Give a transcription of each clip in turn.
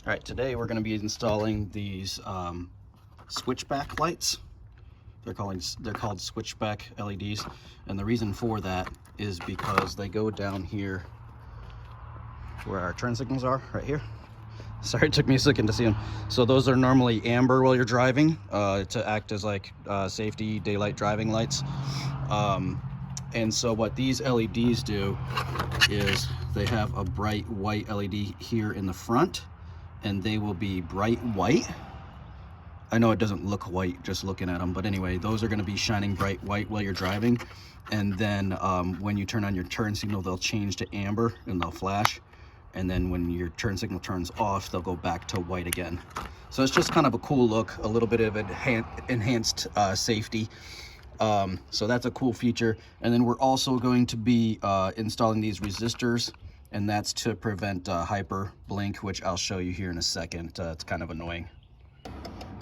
All right, today we're going to be installing these switchback lights. They're called switchback LEDs, and the reason for that is because they go down here where our turn signals are, right here. Sorry, it took me a second to see them. So those are normally amber while you're driving to act as like safety daylight driving lights. And so what these LEDs do is they have a bright white LED here in the front, and they will be bright white. I know it doesn't look white just looking at them, but anyway, those are going to be shining bright white while you're driving. And then when you turn on your turn signal, they'll change to amber and they'll flash. And then when your turn signal turns off, they'll go back to white again. So it's just kind of a cool look, a little bit of enhanced safety. So that's a cool feature. And then we're also going to be installing these resistors, and that's to prevent hyper blink, which I'll show you here in a second. It's kind of annoying.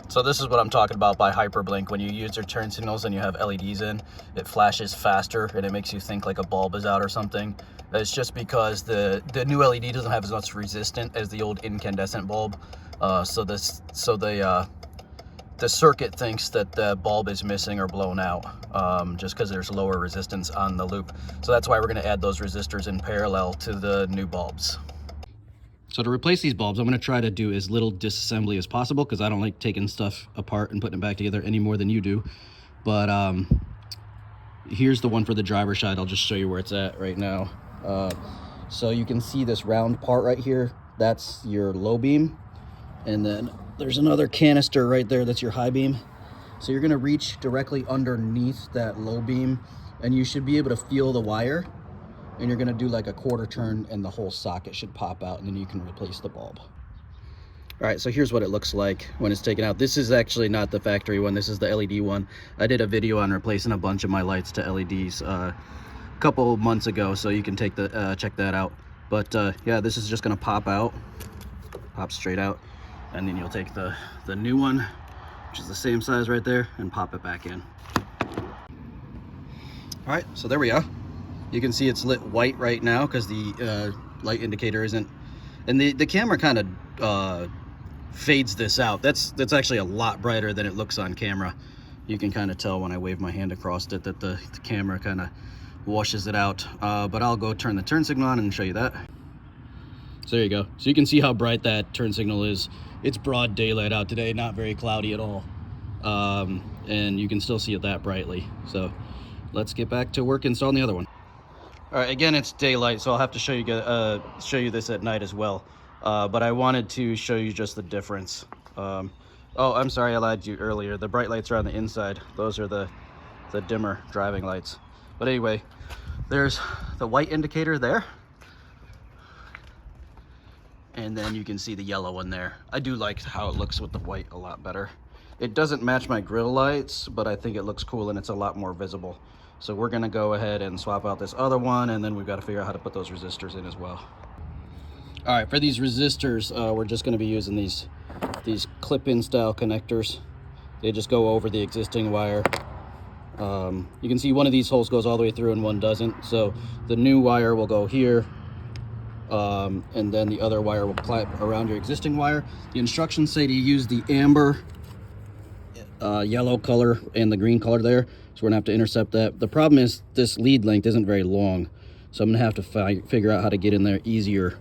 So this is what I'm talking about by hyperblink. When you use your turn signals and you have LEDs in, it flashes faster and it makes you think like a bulb is out or something. It's just because the new LED doesn't have as much resistance as the old incandescent bulb. So the circuit thinks that the bulb is missing or blown out just because there's lower resistance on the loop. So that's why we're going to add those resistors in parallel to the new bulbs. So to replace these bulbs, I'm going to try to do as little disassembly as possible because I don't like taking stuff apart and putting it back together any more than you do. But here's the one for the driver's side. I'll just show you where it's at right now. So you can see this round part right here. That's your low beam. And then there's another canister right there. That's your high beam. So you're going to reach directly underneath that low beam, and you should be able to feel the wire. And you're going to do like a quarter turn and the whole socket should pop out, and then you can replace the bulb. All right, so here's what it looks like when it's taken out. This is actually not the factory one. This is the LED one. I did a video on replacing a bunch of my lights to LEDs a couple months ago, so you can take the check that out. But yeah, this is just going to pop out, pop straight out, and then you'll take the new one, which is the same size right there, and pop it back in. All right, so there we are. You can see it's lit white right now because the light indicator isn't, and the camera kind of fades this out. That's actually a lot brighter than it looks on camera. You can kind of tell when I wave my hand across it that the camera kind of washes it out. But I'll go turn the turn signal on and show you that. So there you go. So you can see how bright that turn signal is. It's broad daylight out today, not very cloudy at all. And you can still see it that brightly. So let's get back to work installing the other one. All right, again, it's daylight, so I'll have to show you this at night as well. But I wanted to show you just the difference. Oh, I'm sorry, I lied to you earlier. The bright lights are on the inside. Those are the dimmer driving lights. But anyway, there's the white indicator there. And then you can see the yellow one there. I do like how it looks with the white a lot better. It doesn't match my grill lights, but I think it looks cool and it's a lot more visible. So we're gonna go ahead and swap out this other one, and then we've got to figure out how to put those resistors in as well. All right, for these resistors, we're just gonna be using these clip-in style connectors. They just go over the existing wire. You can see one of these holes goes all the way through and one doesn't. So the new wire will go here, and then the other wire will clamp around your existing wire. The instructions say to use the amber, yellow color and the green color there. So we're gonna have to intercept that. The problem is this lead length isn't very long, so I'm gonna have to figure out how to get in there easier.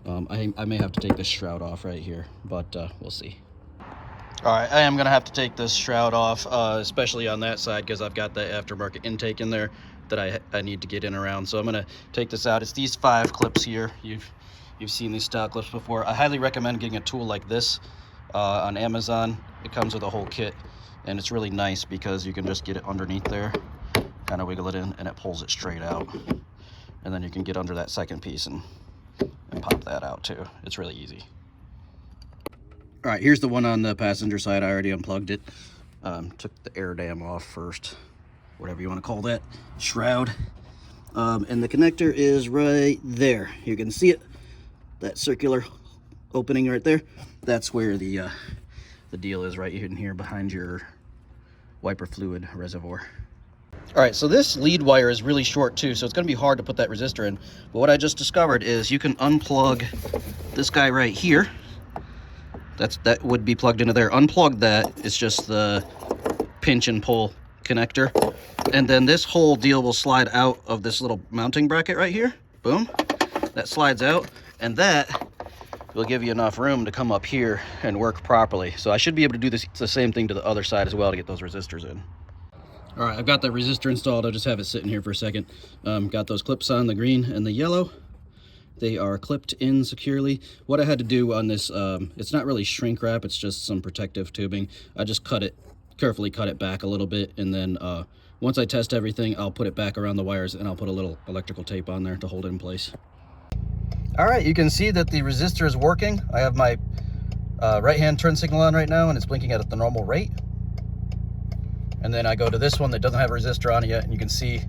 I may have to take this shroud off right here, but we'll see. All right, I am gonna have to take this shroud off, especially on that side because I've got the aftermarket intake in there that I need to get in around. So I'm gonna take this out. It's these 5 clips here. You've seen these style clips before. I highly recommend getting a tool like this on Amazon. It comes with a whole kit. And it's really nice because you can just get it underneath there, kind of wiggle it in, and it pulls it straight out. And then you can get under that second piece and pop that out too. It's really easy. All right, here's the one on the passenger side. I already unplugged it. Took the air dam off first, whatever you want to call that, shroud. And the connector is right there. You can see it, that circular opening right there. That's where the deal is, right in here behind your wiper fluid reservoir. All right, so this lead wire is really short too, so it's going to be hard to put that resistor in. But what I just discovered is you can unplug this guy right here that would be plugged into there. Unplug that. It's just the pinch and pull connector. And then this whole deal will slide out of this little mounting bracket right here. Boom. That slides out, and that will give you enough room to come up here and work properly. So I should be able to do this the same thing to the other side as well to get those resistors in. All right, I've got the resistor installed. I'll just have it sitting here for a second. Got those clips on, the green and the yellow. They are clipped in securely. What I had to do on this, it's not really shrink wrap, it's just some protective tubing. I just carefully cut it back a little bit, and then once I test everything, I'll put it back around the wires, and I'll put a little electrical tape on there to hold it in place. All right, you can see that the resistor is working. I have my right-hand turn signal on right now, and it's blinking at the normal rate. And then I go to this one that doesn't have a resistor on it yet, and you can see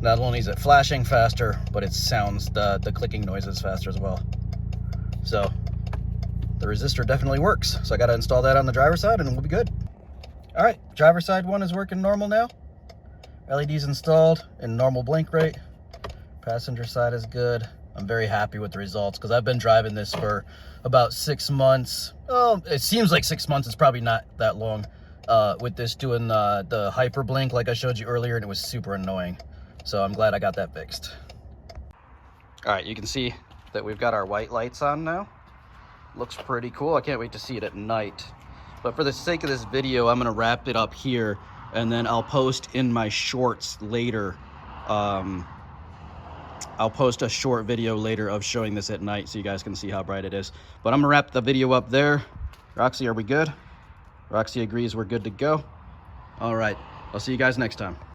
not only is it flashing faster, but it sounds the clicking noises faster as well. So the resistor definitely works. So I got to install that on the driver's side, and we'll be good. All right, driver's side one is working normal now. LEDs installed in normal blink rate. Passenger side is good. I'm very happy with the results because I've been driving this for about 6 months. Oh, it seems like 6 months. It's probably not that long. With this doing the hyper blink like I showed you earlier, and it was super annoying. So I'm glad I got that fixed. All right, you can see that we've got our white lights on now. Looks pretty cool. I can't wait to see it at night. But for the sake of this video, I'm gonna wrap it up here, and then I'll post in my shorts later. I'll post a short video later of showing this at night so you guys can see how bright it is. But I'm gonna wrap the video up there. Roxy, are we good? Roxy agrees we're good to go. All right, I'll see you guys next time.